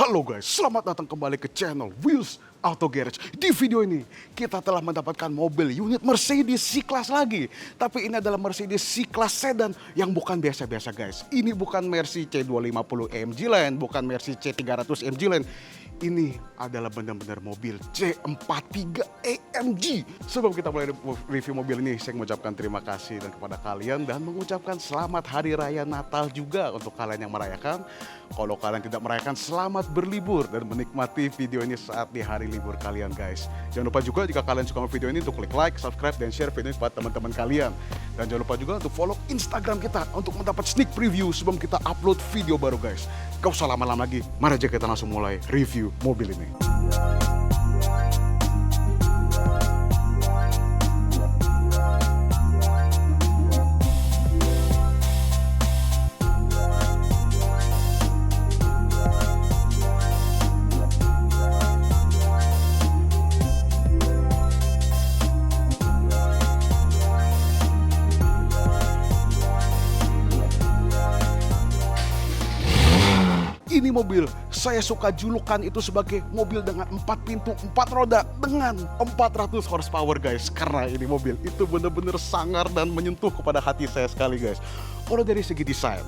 Halo guys, selamat datang kembali ke channel Wheels Auto Garage. Di video ini kita telah mendapatkan mobil unit Mercedes C-Class lagi. Tapi ini adalah Mercedes C-Class sedan yang bukan biasa-biasa guys. Ini bukan Mercy C250 AMG Line, bukan Mercy C300 AMG Line. Ini adalah benar-benar mobil C43 AMG. Sebelum kita mulai review mobil ini, saya mengucapkan terima kasih dan kepada kalian dan mengucapkan selamat Hari Raya Natal juga untuk kalian yang merayakan. Kalau kalian tidak merayakan, selamat berlibur dan menikmati video ini saat di hari libur kalian guys. Jangan lupa juga jika kalian suka video ini untuk klik like, subscribe, dan share video ini kepada teman-teman kalian. Dan jangan lupa juga untuk follow Instagram kita untuk mendapat sneak preview sebelum kita upload video baru guys. Gak usah lama-lama lagi, mari aja kita langsung mulai review mobil ini. Ini mobil, saya suka julukan itu sebagai mobil dengan 4 pintu, 4 roda dengan 400 horsepower guys. Karena ini mobil itu benar-benar sangar dan menyentuh kepada hati saya sekali guys. Kalau dari segi desain,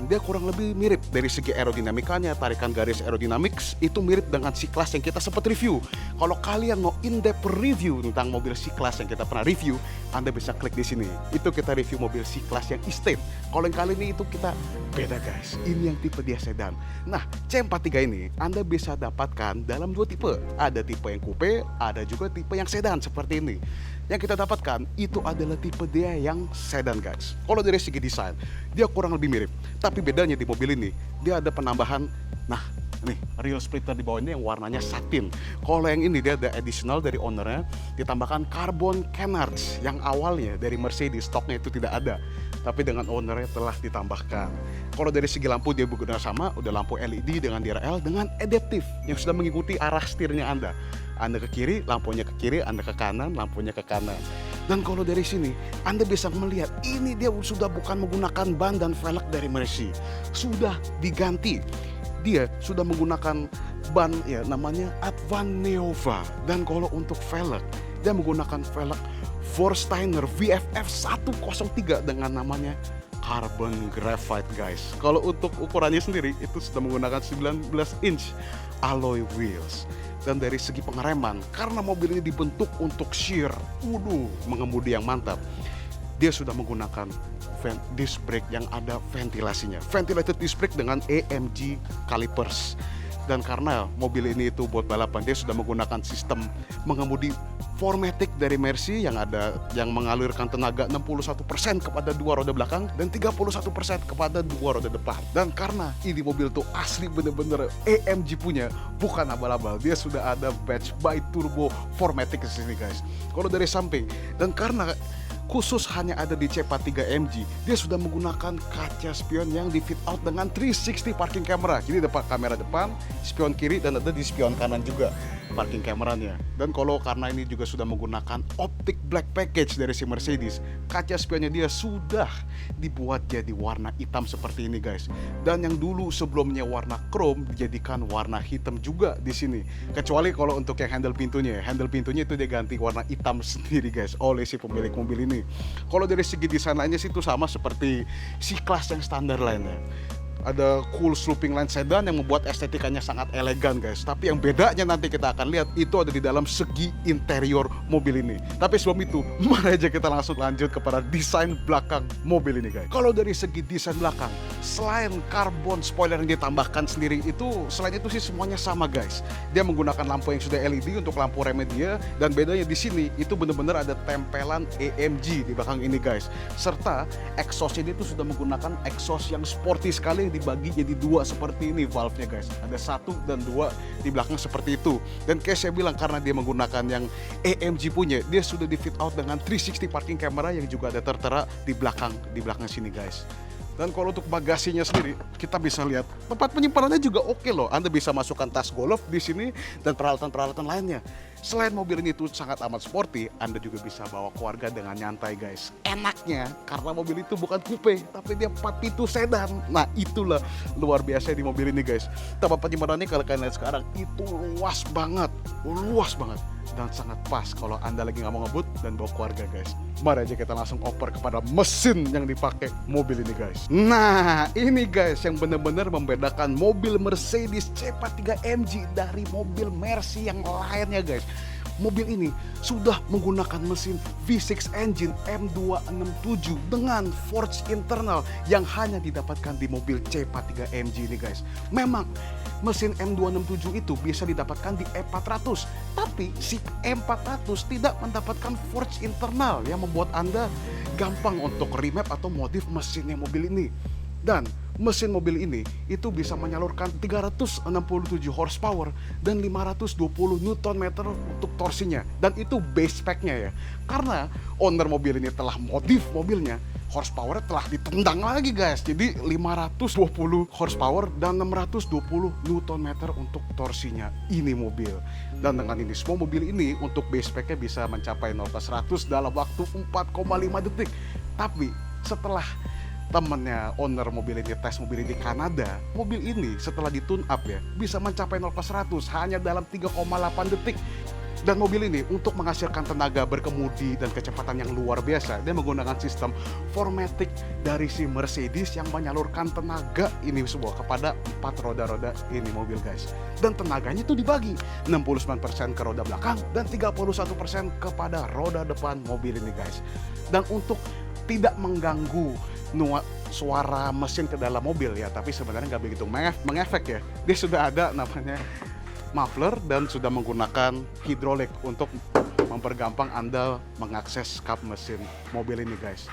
dia kurang lebih mirip dari segi aerodinamikanya, tarikan garis aerodynamics itu mirip dengan C-Class yang kita sempat review. Kalau kalian mau in-depth review tentang mobil C-Class yang kita pernah review, Anda bisa klik di sini. Itu kita review mobil C-Class yang estate. Kalau yang kali ini itu kita beda guys. Ini yang tipe dia sedan. Nah, C43 ini Anda bisa dapatkan dalam 2 tipe. Ada tipe yang coupe, ada juga tipe yang sedan seperti ini. Yang kita dapatkan itu adalah tipe dia yang sedan guys. Kalau dari segi desain, dia kurang lebih mirip. Tapi bedanya di mobil ini, dia ada penambahan, nah nih, real splitter di bawah ini yang warnanya satin. Kalau yang ini dia ada additional dari ownernya, ditambahkan carbon canards yang awalnya dari Mercedes stoknya itu tidak ada. Tapi dengan ownernya telah ditambahkan. Kalau dari segi lampu dia benar sama, udah lampu LED dengan DRL dengan adaptif yang sudah mengikuti arah setirnya Anda. Anda ke kiri, lampunya ke kiri, Anda ke kanan, lampunya ke kanan. Dan kalau dari sini, Anda bisa melihat ini dia sudah bukan menggunakan ban dan velg dari Mercy. Sudah diganti. Dia sudah menggunakan ban ya namanya Advan Neova. Dan kalau untuk velg, dia menggunakan velg Forsteiner VFF 103 dengan namanya carbon graphite guys. Kalau untuk ukurannya sendiri itu sudah menggunakan 19 inch alloy wheels. Dan dari segi pengereman, karena mobil ini dibentuk untuk sheer, mengemudi yang mantap, dia sudah menggunakan disc brake yang ada ventilasinya, ventilated disc brake dengan AMG calipers. Dan karena mobil ini itu buat balapan, dia sudah menggunakan sistem mengemudi 4MATIC dari Mercy yang mengalirkan tenaga 61% kepada 2 roda belakang dan 31% kepada 2 roda depan. Dan karena ini mobil tuh asli bener-bener AMG punya, bukan abal-abal, dia sudah ada badge by turbo 4MATIC di sini guys. Kalau dari samping, dan karena khusus hanya ada di C43 AMG, dia sudah menggunakan kaca spion yang di fit out dengan 360 parking camera. Jadi dapat kamera depan, spion kiri, dan ada di spion kanan juga parking kameranya. Dan kalau karena ini juga sudah menggunakan optic black package dari si Mercedes, kaca spionnya dia sudah dibuat jadi warna hitam seperti ini guys. Dan yang dulu sebelumnya warna chrome dijadikan warna hitam juga di sini. Kecuali kalau untuk yang handle pintunya itu dia ganti warna hitam sendiri guys oleh si pemilik mobil ini. Kalau dari segi desain lainnya sih itu sama seperti C-Class yang standar lainnya. Ada cool sloping line sedan yang membuat estetikanya sangat elegan guys. Tapi yang bedanya nanti kita akan lihat itu ada di dalam segi interior mobil ini. Tapi sebelum itu, mari aja kita langsung lanjut kepada desain belakang mobil ini guys. Kalau dari segi desain belakang, selain carbon spoiler yang ditambahkan sendiri itu, selain itu sih semuanya sama guys. Dia menggunakan lampu yang sudah LED untuk lampu remnya dia, dan bedanya di sini itu benar-benar ada tempelan AMG di belakang ini guys. Serta exhaust ini tuh sudah menggunakan exhaust yang sporty sekali, dibagi jadi 2 seperti ini valve-nya guys. Ada 1 dan 2 di belakang seperti itu. Dan kayak saya bilang, karena dia menggunakan yang AMG punya, dia sudah di fit out dengan 360 parking camera yang juga ada tertera di belakang sini guys. Dan kalau untuk bagasinya sendiri, kita bisa lihat tempat penyimpanannya juga oke loh. Anda bisa masukkan tas golf di sini dan peralatan-peralatan lainnya. Selain mobil ini tuh sangat amat sporty, Anda juga bisa bawa keluarga dengan nyantai guys. Enaknya karena mobil itu bukan coupe, tapi dia 4 pintu sedan. Nah itulah luar biasa di mobil ini guys. Tempat penyimpanannya kalau kalian lihat sekarang itu luas banget dan sangat pas kalau Anda lagi nggak mau ngebut dan bawa keluarga guys. Mari aja kita langsung oper kepada mesin yang dipakai mobil ini guys. Nah ini guys yang benar-benar membedakan mobil Mercedes C43 AMG dari mobil Mercy yang lainnya guys. Mobil ini sudah menggunakan mesin V6 engine M267 dengan forged internal yang hanya didapatkan di mobil C43 AMG ini guys. Memang mesin M267 itu bisa didapatkan di E400, tapi si M400 tidak mendapatkan forged internal yang membuat Anda gampang untuk remap atau modif mesinnya mobil ini. Dan mesin mobil ini itu bisa menyalurkan 367 horsepower dan 520 Nm untuk torsinya. Dan itu base spec-nya ya. Karena owner mobil ini telah modif mobilnya, horsepower telah ditendang lagi guys. Jadi 520 horsepower dan 620 Nm untuk torsinya ini mobil. Dan dengan ini semua mobil ini untuk base spec-nya bisa mencapai 0-100 dalam waktu 4,5 detik. Tapi setelah temennya owner mobil ini tes mobil ini di Kanada, mobil ini setelah ditune up ya bisa mencapai 0-100 hanya dalam 3,8 detik. Dan mobil ini untuk menghasilkan tenaga berkemudi dan kecepatan yang luar biasa, dia menggunakan sistem 4MATIC dari si Mercedes yang menyalurkan tenaga ini semua kepada 4 roda-roda ini mobil guys. Dan tenaganya itu dibagi 69% ke roda belakang dan 31% kepada roda depan mobil ini guys. Dan untuk tidak mengganggu suara mesin ke dalam mobil ya, tapi sebenarnya nggak begitu mengefek ya. Dia sudah ada namanya muffler dan sudah menggunakan hidrolik untuk mempergampang Anda mengakses kap mesin mobil ini guys.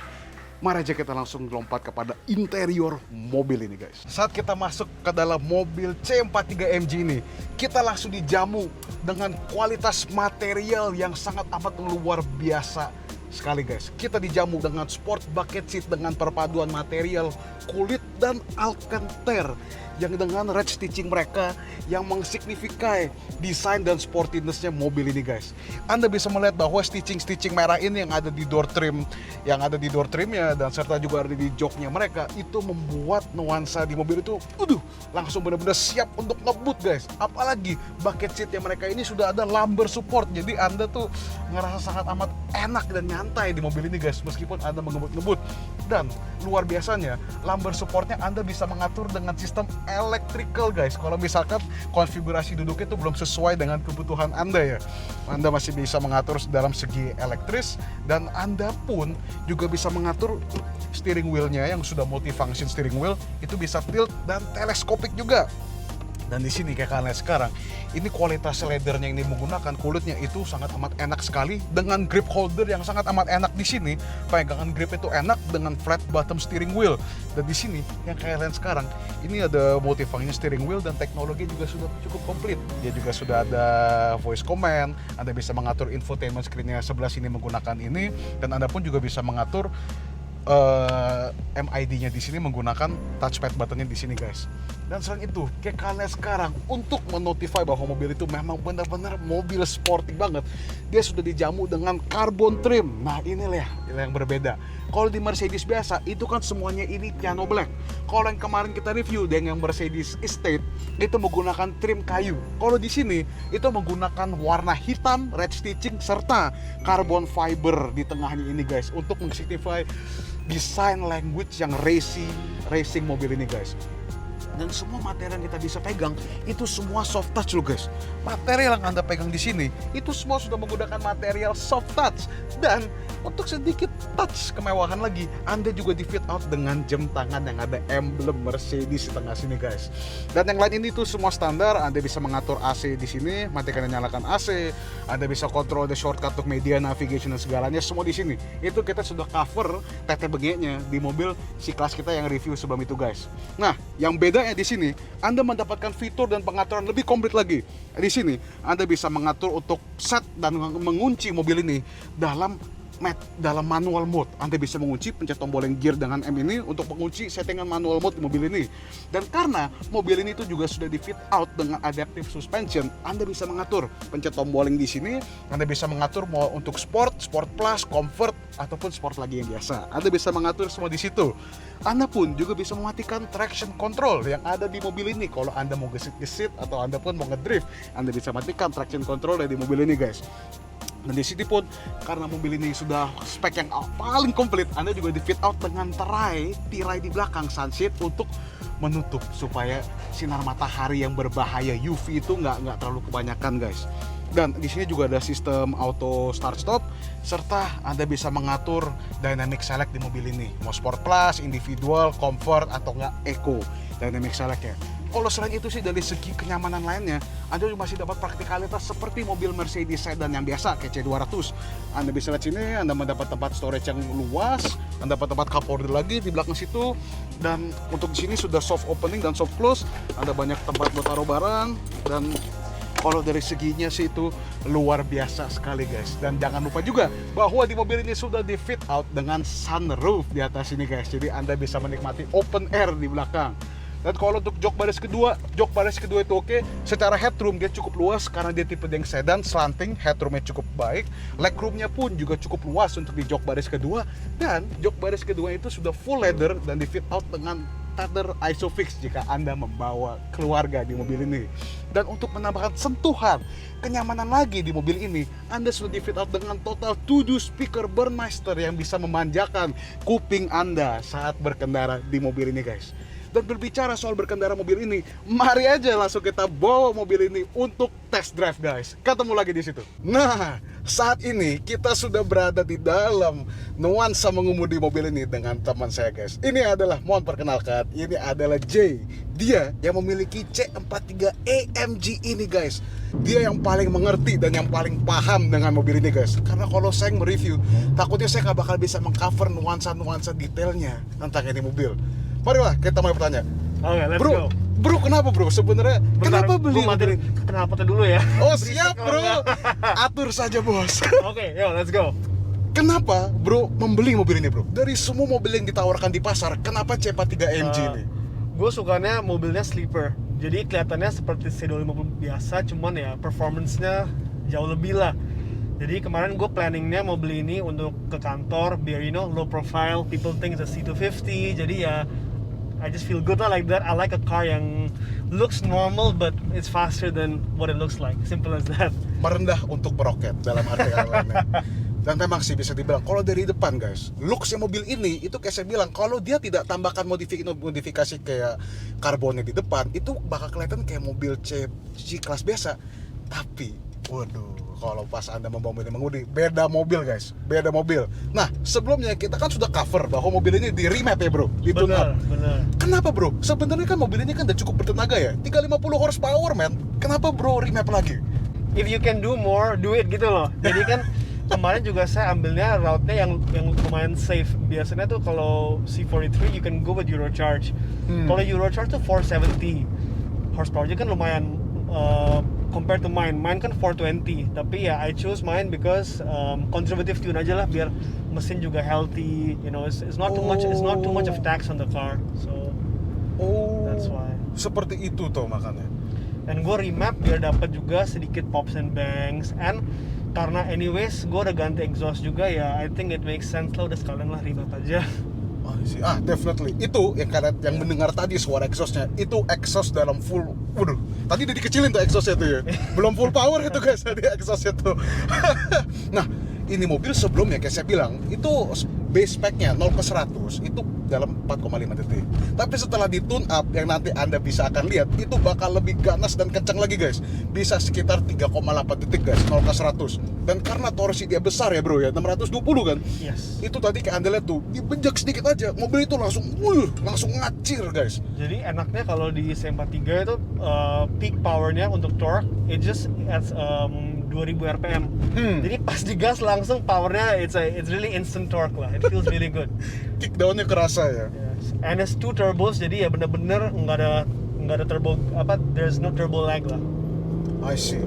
Mari aja kita langsung lompat kepada interior mobil ini guys. Saat kita masuk ke dalam mobil C43 AMG ini, kita langsung dijamu dengan kualitas material yang sangat amat luar biasa sekali guys. Kita dijamu dengan sport bucket seat dengan perpaduan material kulit dan alcantara yang dengan red stitching mereka yang mengsignifikan desain dan sportinessnya mobil ini guys. Anda bisa melihat bahwa stitching merah ini yang ada di door trimnya dan serta juga ada di joknya mereka itu membuat nuansa di mobil itu langsung benar-benar siap untuk ngebut guys. Apalagi bucket seatnya mereka ini sudah ada lumbar support, jadi Anda tuh ngerasa sangat amat enak dan nyantai di mobil ini guys meskipun Anda mengebut-ngebut. Dan luar biasanya lumbar supportnya Anda bisa mengatur dengan sistem electrical guys. Kalau misalkan konfigurasi duduknya itu belum sesuai dengan kebutuhan Anda ya, Anda masih bisa mengatur dalam segi elektris. Dan Anda pun juga bisa mengatur steering wheelnya yang sudah multifunction steering wheel, itu bisa tilt dan teleskopik juga. Dan di sini kayak kalian lihat sekarang, ini kualitas leathernya yang menggunakan kulitnya itu sangat amat enak sekali dengan grip holder yang sangat amat enak di sini. Pegangan grip itu enak dengan flat bottom steering wheel. Dan di sini yang kalian lihat sekarang, ini ada multifunction steering wheel dan teknologi juga sudah cukup komplit. Dia juga sudah ada voice command, Anda bisa mengatur infotainment screen-nya sebelah sini menggunakan ini, dan Anda pun juga bisa mengatur MID-nya di sini menggunakan touchpad buttonnya di sini guys. Dan selain itu, kayak kalian sekarang untuk menotify bahwa mobil itu memang benar-benar mobil sporty banget, dia sudah dijamu dengan carbon trim. Nah inilah yang berbeda. Kalau di Mercedes biasa itu kan semuanya ini piano black. Kalau yang kemarin kita review dengan Mercedes Estate itu menggunakan trim kayu. Kalau di sini itu menggunakan warna hitam, red stitching serta carbon fiber di tengahnya ini guys untuk mengsignify design language yang racing mobil ini guys. Dan semua materi yang kita bisa pegang itu semua soft touch loh guys. Material yang Anda pegang di sini itu semua sudah menggunakan material soft touch. Dan untuk sedikit touch kemewahan lagi, Anda juga di fit out dengan jam tangan yang ada emblem Mercedes di tengah sini guys. Dan yang lain ini tuh semua standar. Anda bisa mengatur AC di sini, matikan dan nyalakan AC. Anda bisa kontrol the shortcut untuk media, navigation dan segalanya semua di sini. Itu kita sudah cover TTBG-nya di mobil si kelas kita yang review sebelum itu guys. Nah, yang beda di sini Anda mendapatkan fitur dan pengaturan lebih komplit lagi. Di sini Anda bisa mengatur untuk set dan mengunci mobil ini dalam dalam manual mode. Anda bisa mengunci, pencet tombol yang gear dengan M ini untuk mengunci settingan manual mode di mobil ini. Dan karena mobil ini itu juga sudah di fit out dengan adaptive suspension, Anda bisa mengatur, pencet tombol yang di sini, Anda bisa mengatur mau untuk sport, sport plus, comfort, ataupun sport lagi yang biasa. Anda bisa mengatur semua di situ. Anda pun juga bisa mematikan traction control yang ada di mobil ini. Kalau Anda mau gesit-gesit atau Anda pun mau ngedrift, Anda bisa matikan traction control di mobil ini, guys. Dan di sini pun karena mobil ini sudah spek yang paling komplit, Anda juga di fit out dengan tirai di belakang sunshade untuk menutup supaya sinar matahari yang berbahaya UV itu nggak terlalu kebanyakan, guys. Dan di sini juga ada sistem auto start stop serta Anda bisa mengatur dynamic select di mobil ini. Mau sport plus, individual, comfort atau nggak eco dynamic select ya. Kalau selain itu sih dari segi kenyamanan lainnya, Anda juga masih dapat praktikalitas seperti mobil Mercedes sedan yang biasa kayak C200. Anda bisa lihat sini, Anda mendapat tempat storage yang luas, Anda dapat tempat cup holder lagi di belakang situ, dan untuk di sini sudah soft opening dan soft close. Anda banyak tempat buat taruh barang, dan kalau dari seginya sih itu luar biasa sekali, guys. Dan jangan lupa juga bahwa di mobil ini sudah di fit out dengan sunroof di atas ini, guys. Jadi Anda bisa menikmati open air di belakang. Dan kalau untuk jok baris kedua itu oke. Secara headroom dia cukup luas karena dia tipe yang sedan, slanting, headroomnya cukup baik. Legroomnya pun juga cukup luas untuk di jok baris kedua. Dan jok baris kedua itu sudah full leather dan di fit out dengan tether Isofix jika Anda membawa keluarga di mobil ini. Dan untuk menambahkan sentuhan kenyamanan lagi di mobil ini, Anda sudah di fit out dengan total 7 speaker Burmeister yang bisa memanjakan kuping Anda saat berkendara di mobil ini, guys. Dan berbicara soal berkendara mobil ini, mari aja langsung kita bawa mobil ini untuk test drive, guys. Ketemu lagi di situ. Nah, saat ini kita sudah berada di dalam nuansa mengemudi mobil ini dengan teman saya, guys. Ini adalah, mohon perkenalkan, ini adalah Jay. Dia yang memiliki C43 AMG ini, guys. Dia yang paling mengerti dan yang paling paham dengan mobil ini, guys. Karena kalau saya mereview, takutnya saya nggak bakal bisa mengcover nuansa-nuansa detailnya tentang ini mobil. Marilah kita mulai bertanya. Oke, let's bro, go. Bro, kenapa bro? Sebenarnya kenapa beli mobil ini? Knalpotnya dulu ya. Oh siap bro, atur saja bos. Oke, yo let's go. Kenapa bro membeli mobil ini bro? Dari semua mobil yang ditawarkan di pasar, kenapa C43 AMG ini? Gue sukanya mobilnya sleeper. Jadi kelihatannya seperti C250 biasa, cuman ya performance-nya jauh lebih lah. Jadi kemarin gue planningnya mau beli ini untuk ke kantor biar low profile, people think it's a C250. Jadi ya I just feel good lah like that. I like a car yang looks normal but it's faster than what it looks like. Simple as that. Merendah untuk meroket dalam arti lainnya. Dan memang sih bisa dibilang kalau dari depan, guys, looksnya mobil ini itu kayak saya bilang, kalau dia tidak tambahkan modifikasi kayak karbonnya di depan, itu bakal kelihatan kayak mobil C kelas biasa. Tapi waduh, kalau pas Anda membawa mobil mengemudi, beda mobil, guys, beda mobil. Nah, sebelumnya kita kan sudah cover bahwa mobil ini di remap ya bro, di tune up. Bener. Kenapa bro? Sebenarnya kan mobil ini kan udah cukup bertenaga ya, 350 horsepower man. Kenapa bro remap lagi? If you can do more, do it gitu loh. Jadi kan kemarin juga saya ambilnya route-nya yang lumayan safe. Biasanya tuh kalau C43 you can go with Eurocharge. Kalau Eurocharge tuh 470 horsepower-nya kan lumayan compared to mine kan 420. Tapi ya I choose mine because conservative tune aja lah biar mesin juga healthy. It's not too much of tax on the car. So that's why. Seperti itu tuh makanya. Dan gue remap biar dapat juga sedikit pops and bangs. And karena anyways gue udah ganti exhaust juga ya, I think it makes sense lah, udah sekalian lah remap aja. Definitely. Itu yang mendengar tadi suara exhaustnya, itu exhaust dalam full. Waduh, tadi udah dikecilin tuh exhaustnya tuh ya. Belum full power itu guys tadi exhaustnya tuh. Nah, ini mobil sebelumnya kayak saya bilang, itu base spec-nya 0 ke 100 itu dalam 4,5 detik. Tapi setelah di tune up yang nanti Anda bisa akan lihat, itu bakal lebih ganas dan kencang lagi guys. Bisa sekitar 3,8 detik guys, 0 ke 100. Dan karena torsi dia besar ya bro ya, 620 kan. Yes. Itu tadi kayak Anda lihat tuh, dibejek sedikit aja, mobil itu langsung ngacir guys. Jadi enaknya kalau di C43 itu peak powernya untuk torque it just at 2000 rpm. Jadi pas digas langsung powernya it's really instant torque lah. It feels really good. Kickdownnya kerasa ya. Yes. And it's 2 turbos, jadi ya bener-bener nggak ada turbo there's no turbo lag lah. I see.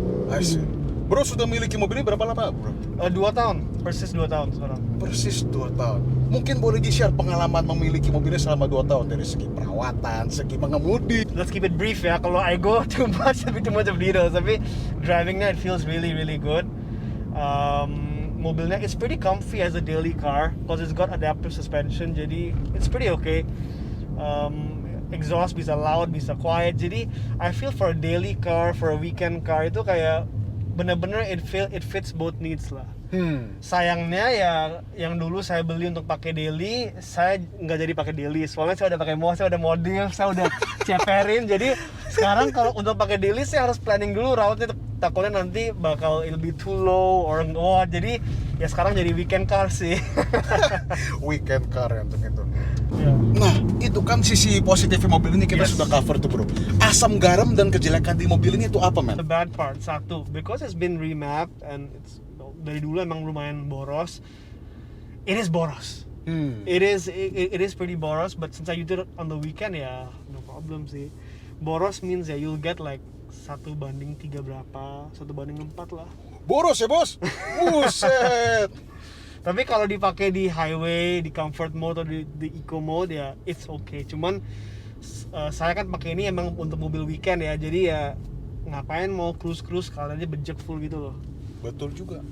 Bro sudah miliki mobil ini berapa lama bro? 2 tahun, persis 2 tahun sekarang. Persis 2 tahun. Mungkin boleh di-share pengalaman memiliki mobilnya selama 2 tahun dari segi perawatan, segi mengemudi. Let's keep it brief ya. Kalau I go too much of details, tapi drivingnya it feels really good. Mobilnya it's pretty comfy as a daily car because it's got adaptive suspension, jadi it's pretty okay. Exhaust bisa loud, bisa quiet. Jadi I feel for a daily car, for a weekend car itu kayak bener-bener it fits both needs lah. Sayangnya ya yang dulu saya beli untuk pakai daily, saya nggak jadi pakai daily. Soalnya saya udah pakai saya udah modif, saya udah ceperin. Jadi sekarang kalau untuk pakai daily saya harus planning dulu route-nya, takutnya nanti bakal it'll be too low or what. Jadi ya sekarang jadi weekend car sih. Weekend car ya untuk itu. Yeah. Nah, itu kan sisi positifnya mobil ini kita Yes. sudah cover tuh bro. Asam garam dan kejelekan di mobil ini itu apa The man? bad part, satu, because it's been remapped and it's dari dulu emang lumayan boros. It is boros. It is pretty boros, but since I use it on the weekend ya no problem sih. Boros means ya you'll get like 1:3 berapa, 1:4 lah. Boros ya bos? Buset. Tapi kalau dipakai di highway, di comfort mode atau di eco mode ya it's okay. Cuman saya kan pakai ini emang untuk mobil weekend ya, jadi ya ngapain mau cruise kalau aja bejek full gitu loh. Betul juga.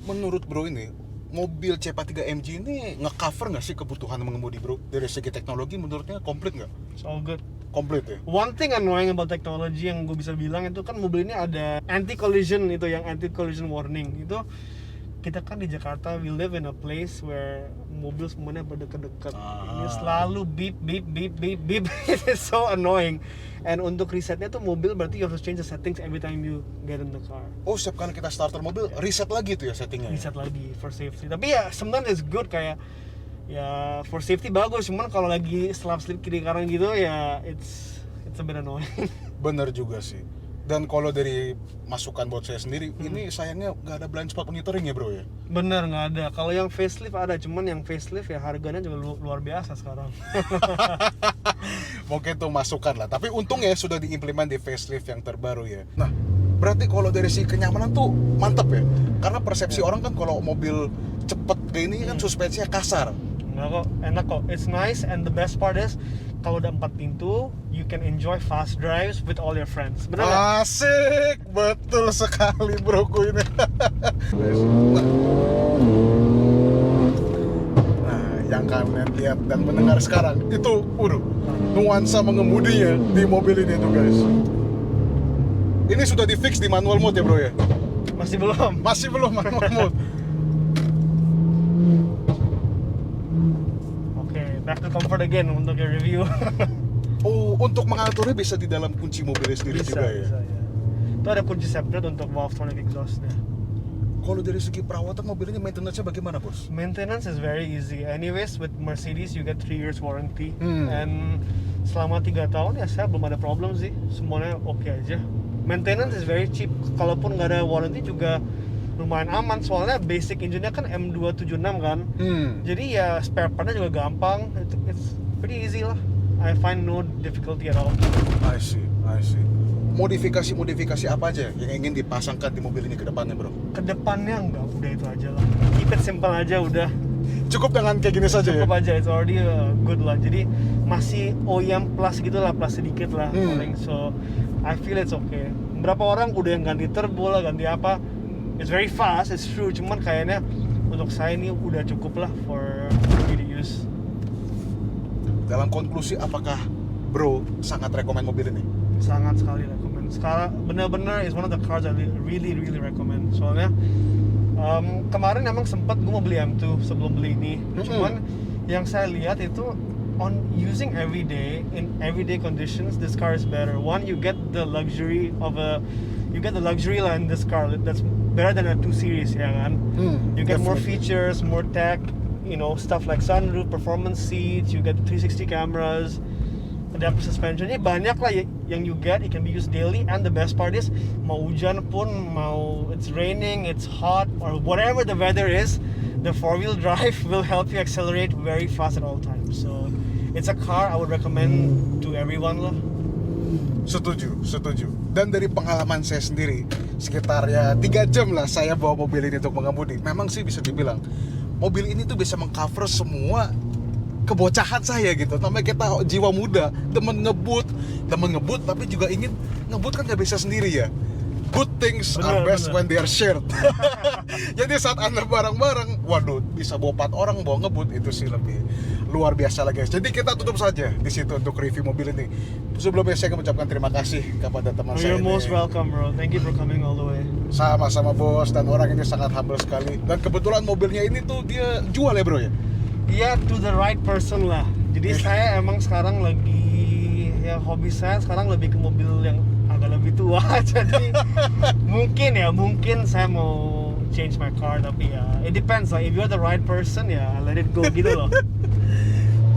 Menurut bro ini, mobil C3 MG ini nge-cover nggak sih kebutuhan mengemudi bro? Dari segi teknologi menurutnya komplit nggak? It's all good. Komplit ya? One thing annoying about technology yang gue bisa bilang itu kan mobil ini ada anti-collision itu, yang anti-collision warning itu. Kita kan di Jakarta, we live in a place where mobil semuanya berdekat-dekat. Ini selalu beep. It is so annoying. And untuk resetnya tuh mobil berarti you have to change the settings every time you get in the car. Oh, setiap kali kita starter mobil, reset lagi tuh ya settingnya? Reset lagi for safety. Tapi ya sebenarnya it's good, kayak ya for safety bagus. Cuman kalau lagi slip kiri kanan gitu ya it's a bit annoying. Bener juga sih. Dan kalau dari masukan buat saya sendiri, ini sayangnya nggak ada blind spot monitoring ya bro ya? Bener, nggak ada. Kalau yang facelift ada, cuman yang facelift ya harganya juga luar biasa sekarang. Mungkin itu masukan lah. Tapi untung ya sudah diimplement di facelift yang terbaru ya. Nah, berarti kalau dari si kenyamanan tuh mantep ya? Karena persepsi orang kan kalau mobil cepet kayak ini kan suspensinya kasar. Enggak kok, enak kok. It's nice, and the best part is kalau udah 4 pintu, you can enjoy fast drives with all your friends. Bener nggak? Asik, betul sekali broku ini. Nah, yang kalian lihat dan mendengar sekarang itu, nuansa mengemudinya di mobil ini tuh guys. Ini sudah di fix di manual mode ya bro ya? Masih belum. Masih belum manual mode. Back to comfort again untuk your review. Oh, untuk mengaturnya bisa di dalam kunci mobilnya sendiri juga ya? Bisa, ya. Itu ada kunci separate untuk Valvetronic exhaustnya. Kalau dari segi perawatan mobilnya maintenance-nya bagaimana bos? Maintenance is very easy. Anyways, with Mercedes you get 3 years warranty. And selama 3 tahun ya saya belum ada problem sih. Semuanya oke aja. Maintenance is very cheap. Kalaupun nggak ada warranty juga lumayan aman, soalnya basic engine-nya kan M276 kan. Jadi ya spare part-nya juga gampang. It's pretty easy lah. I find no difficulty at all. I see. Modifikasi apa aja yang ingin dipasangkan di mobil ini ke depannya bro? Kedepannya enggak, udah itu aja lah. Keep it simple aja udah. Cukup dengan kayak gini saja Cukup ya? aja, it's already good lah. Jadi masih OEM plus gitu lah, plus sedikit lah paling. So I feel it's okay. Berapa orang udah yang ganti turbo lah, ganti apa. It's very fast, it's true. Cuman kayaknya untuk saya ini udah cukup lah for me to use. Dalam konklusi, apakah bro sangat rekomend mobil ini? Sangat sekali recommend. Sekarang bener-bener is one of the cars I really recommend. Soalnya kemarin emang sempat gue mau beli M2 sebelum beli ini. Cuman yang saya lihat itu on using in everyday conditions, this car is better. One, you get the luxury lah in this car. That's better than a 2 Series, ya kan? You get more features, more tech, stuff like sunroof, performance seats, you get 360 cameras, adaptive suspension. Ini banyak lah yang you get. It can be used daily, and the best part is mau hujan pun, mau it's raining, it's hot, or whatever the weather is, the 4-wheel drive will help you accelerate very fast at all times. So it's a car I would recommend to everyone lah. Setuju. Dan dari pengalaman saya sendiri, sekitar ya 3 jam lah saya bawa mobil ini untuk mengemudi. Memang sih bisa dibilang mobil ini tuh bisa mengcover semua kebocahan saya gitu. Namanya kita jiwa muda, demen ngebut, tapi juga ingin ngebut kan nggak bisa sendiri ya. Good things are best when they are shared. Jadi saat Anda bareng-bareng, waduh, bisa bawa 4 orang bawa ngebut, itu sih lebih luar biasa lah guys. Jadi kita tutup saja di situ untuk review mobil ini. Sebelumnya saya mengucapkan terima kasih kepada teman saya You're ini. most welcome, bro. Thank you for coming all the way. Sama-sama bos, dan orang ini sangat humble sekali. Dan kebetulan mobilnya ini tuh dia jual ya bro ya? Iya, to the right person lah. Jadi saya emang sekarang lagi, ya hobi saya sekarang lebih ke mobil yang agak lebih tua. Jadi mungkin saya mau change my car, tapi ya it depends lah. If you're the right person ya let it go gitu loh.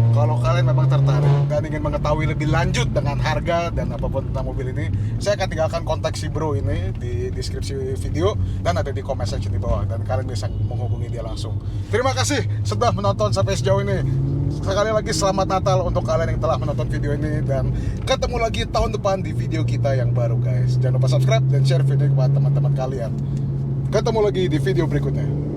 Kalau kalian memang tertarik dan ingin mengetahui lebih lanjut dengan harga dan apapun tentang mobil ini, saya akan tinggalkan kontak si bro ini di deskripsi video dan ada di comment section di bawah, dan kalian bisa menghubungi dia langsung. Terima kasih sudah menonton sampai sejauh ini. Sekali lagi selamat Natal untuk kalian yang telah menonton video ini, dan ketemu lagi tahun depan di video kita yang baru guys. Jangan lupa subscribe dan share video kepada teman-teman kalian. Ketemu lagi di video berikutnya.